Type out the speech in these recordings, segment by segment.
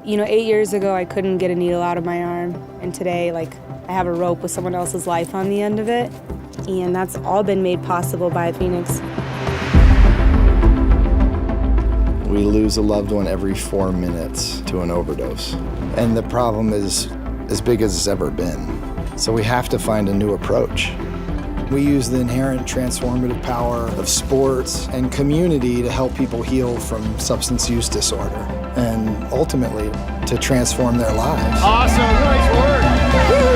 You know, 8 years ago, I couldn't get a needle out of my arm. And today, like, I have a rope with someone else's life on the end of it. And that's all been made possible by Phoenix. We lose a loved one every 4 minutes to an overdose. And the problem is as big as it's ever been. So we have to find a new approach. We use the inherent transformative power of sports and community to help people heal from substance use disorder and ultimately to transform their lives. Awesome, nice work. Woo!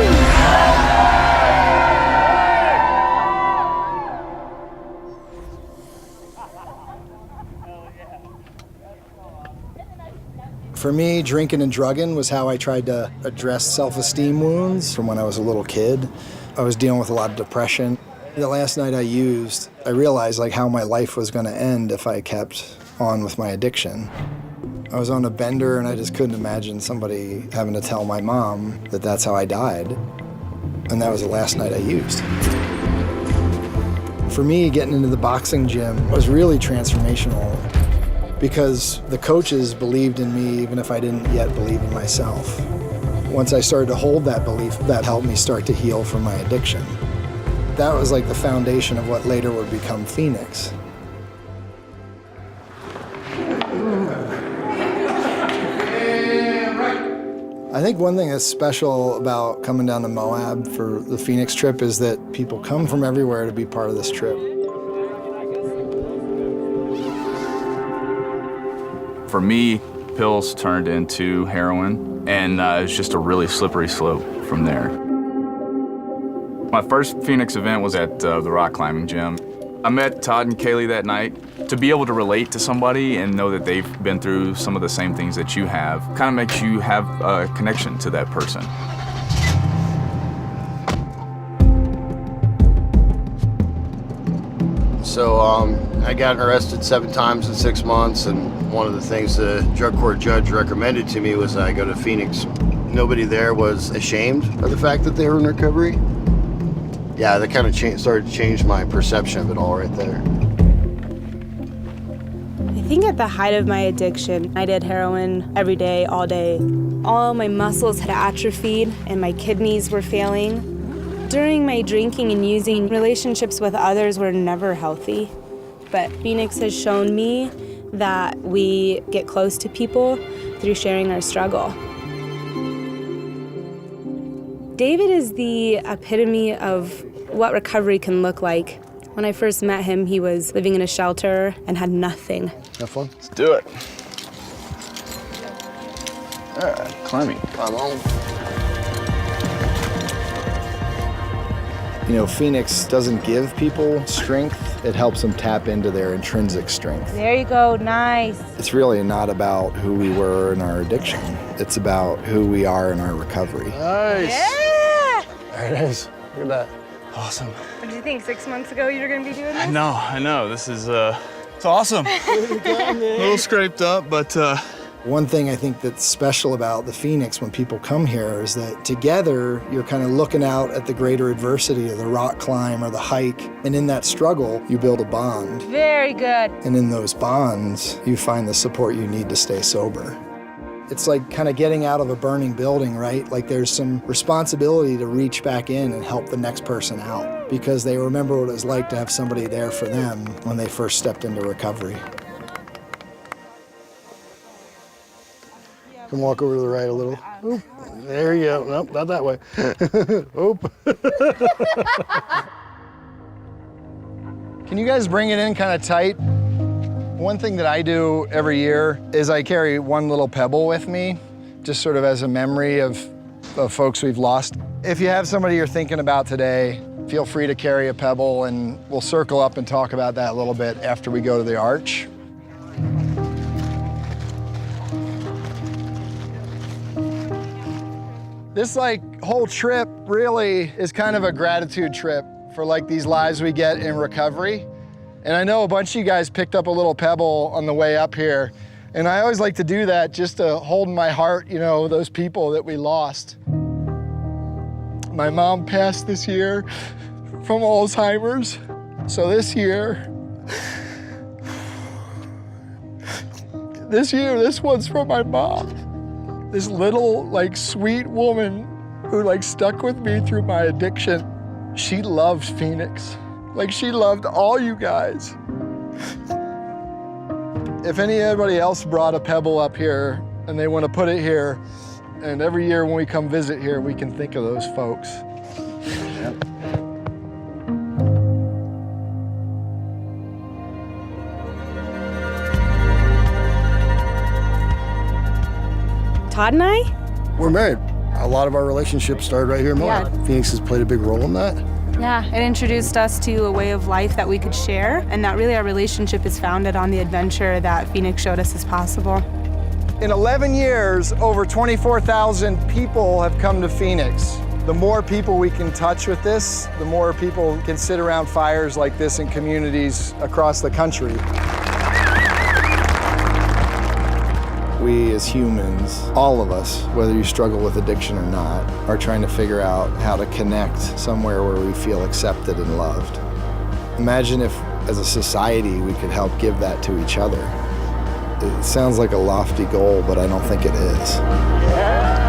For me, drinking and drugging was how I tried to address self-esteem wounds from when I was a little kid. I was dealing with a lot of depression. The last night I used, I realized like how my life was going to end if I kept on with my addiction. I was on a bender and I just couldn't imagine somebody having to tell my mom that that's how I died. And that was the last night I used. For me, getting into the boxing gym was really transformational because the coaches believed in me even if I didn't yet believe in myself. Once I started to hold that belief, that helped me start to heal from my addiction. That was like the foundation of what later would become Phoenix. I think one thing that's special about coming down to Moab for the Phoenix trip is that people come from everywhere to be part of this trip. For me, pills turned into heroin, and it was just a really slippery slope from there. My first Phoenix event was at the rock climbing gym. I met Todd and Kaley that night. To be able to relate to somebody and know that they've been through some of the same things that you have kind of makes you have a connection to that person. So I got arrested 7 times in 6 months, and one of the things the drug court judge recommended to me was I go to Phoenix. Nobody there was ashamed of the fact that they were in recovery. Yeah, that kind of started to change my perception of it all right there. I think at the height of my addiction, I did heroin every day, all day. All my muscles had atrophied and my kidneys were failing. During my drinking and using, relationships with others were never healthy. But Phoenix has shown me that we get close to people through sharing our struggle. David is the epitome of what recovery can look like. When I first met him, he was living in a shelter and had nothing. Have fun? Let's do it. All right, climbing. Climb on. You know, Phoenix doesn't give people strength, it helps them tap into their intrinsic strength. There you go, nice. It's really not about who we were in our addiction. It's about who we are in our recovery. Nice. Yeah! There it is. Look at that. Awesome. What did you think, 6 months ago you were gonna be doing this? I know. This is, it's awesome. A little scraped up, but, One thing I think that's special about the Phoenix when people come here is that together you're kind of looking out at the greater adversity of the rock climb or the hike, and in that struggle you build a bond. Very good. And in those bonds you find the support you need to stay sober. It's like kind of getting out of a burning building, right? Like there's some responsibility to reach back in and help the next person out because they remember what it was like to have somebody there for them when they first stepped into recovery. Come walk over to the right a little. Oop. There you go. Nope, not that way. Oop. Can you guys bring it in kind of tight? One thing that I do every year is I carry one little pebble with me, just sort of as a memory of folks we've lost. If you have somebody you're thinking about today, feel free to carry a pebble, and we'll circle up and talk about that a little bit after we go to the arch. This whole trip really is kind of a gratitude trip for these lives we get in recovery. And I know a bunch of you guys picked up a little pebble on the way up here. And I always like to do that just to hold in my heart, you know, those people that we lost. My mom passed this year from Alzheimer's. So this year, this one's from my mom. This little, like, sweet woman who, like, stuck with me through my addiction. She loved Phoenix. Like, she loved all you guys. If anybody else brought a pebble up here and they want to put it here, and every year when we come visit here, we can think of those folks. Todd and I? We're married. A lot of our relationships started right here in Moab. Yeah. Phoenix has played a big role in that. Yeah, it introduced us to a way of life that we could share, and that really our relationship is founded on the adventure that Phoenix showed us is possible. In 11 years, over 24,000 people have come to Phoenix. The more people we can touch with this, the more people can sit around fires like this in communities across the country. We as humans, all of us, whether you struggle with addiction or not, are trying to figure out how to connect somewhere where we feel accepted and loved. Imagine if, as a society, we could help give that to each other. It sounds like a lofty goal, but I don't think it is.